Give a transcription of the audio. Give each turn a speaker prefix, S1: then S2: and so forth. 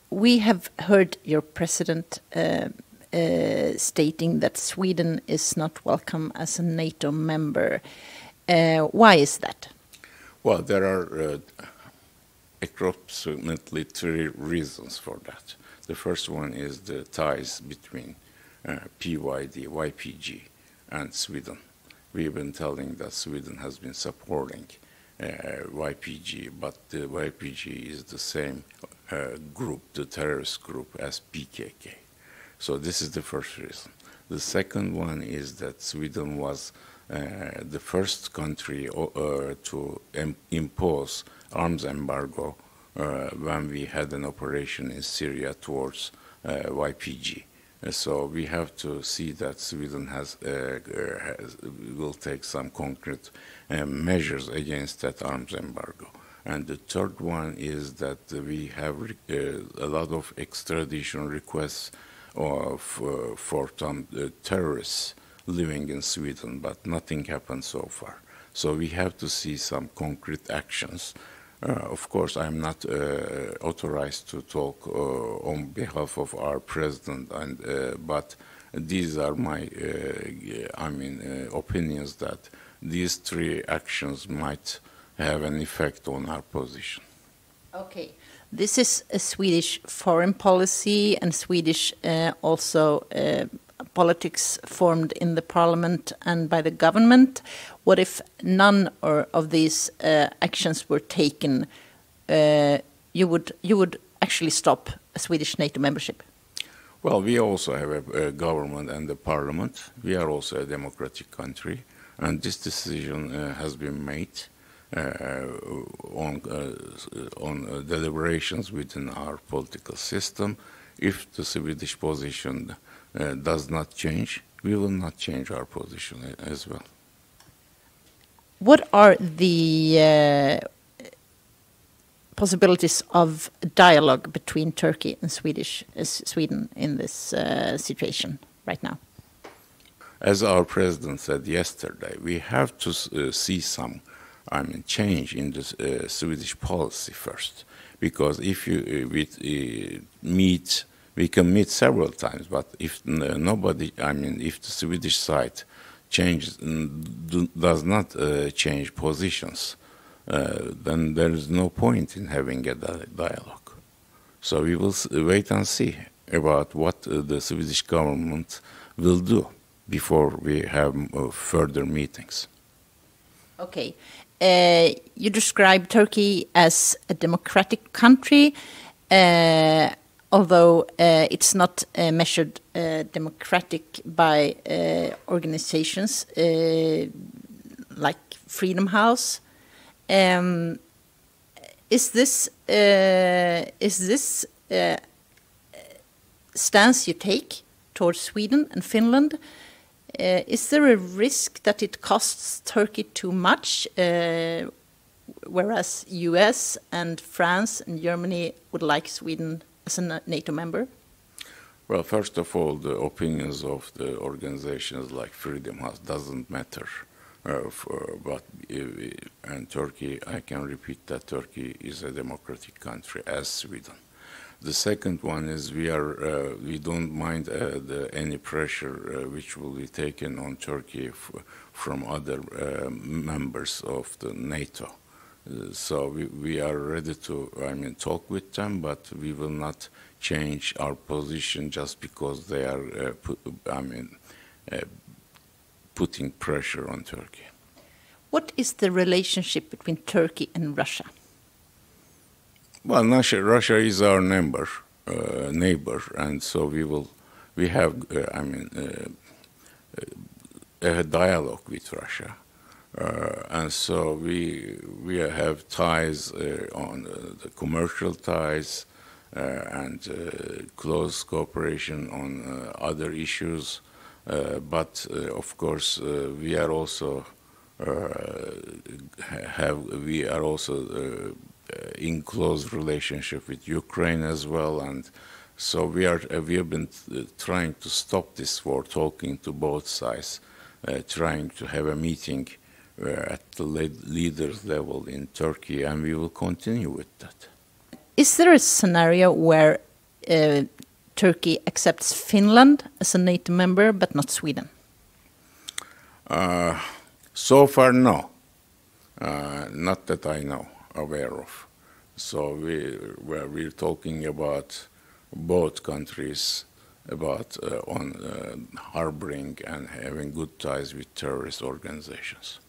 S1: we have heard your president stating that Sweden is not welcome as a NATO member. Why is that?
S2: Well, there are approximately 3 reasons for that. The first one is the ties between PYD, YPG, and Sweden. We've been telling that Sweden has been supporting YPG, but the YPG is the same group, the terrorist group, as PKK. So this is the first reason. The second one is that Sweden was the first country to impose arms embargo when we had an operation in Syria towards YPG. So we have to see that Sweden will take some concrete measures against that arms embargo. And the third one is that we have a lot of extradition requests for some terrorists living in Sweden, but nothing happened so far. So we have to see some concrete actions. Of course, I'm not authorized to talk on behalf of our president, but these are my, opinions that these 3 actions might have an effect on our position.
S1: Okay, this is a Swedish foreign policy and Swedish also politics formed in the parliament and by the government. What if none of these actions were taken? You would actually stop a Swedish NATO membership?
S2: Well, we also have a government and a parliament. We are also a democratic country, and this decision has been made on deliberations within our political system. If the Swedish position does not change, we will not change our position as well.
S1: What are the possibilities of dialogue between Turkey and Sweden in this situation right now?
S2: As our president said yesterday, we have to see some change in the Swedish policy first, because if we can meet several times, but if if the Swedish side does not change positions, then there is no point in having a dialogue. So we will wait and see about what the Swedish government will do before we have further meetings.
S1: Okay. You describe Turkey as a democratic country, although it's not measured democratic by organizations like Freedom House. Is this stance you take towards Sweden and Finland? Is there a risk that it costs Turkey too much, whereas US and France and Germany would like Sweden as a NATO member?
S2: Well, first of all, the opinions of the organizations like Freedom House doesn't matter. And Turkey, I can repeat that Turkey is a democratic country as Sweden. The second one is we don't mind any pressure which will be taken on Turkey from other members of the NATO. So we are ready to talk with them, but we will not change our position just because they are putting pressure on Turkey.
S1: What is the relationship between Turkey and Russia?
S2: Well, Russia is our neighbor, and so we have a dialogue with Russia, and so we have ties on the commercial ties and close cooperation on other issues, but of course we are also in close relationship with Ukraine as well, and so we have been trying to stop this war, talking to both sides, trying to have a meeting at the leaders level in Turkey, and we will continue with that.
S1: Is there a scenario where Turkey accepts Finland as a NATO member, but not Sweden?
S2: So far, no. Not that I know, aware of. So we're talking about both countries, about harboring and having good ties with terrorist organizations.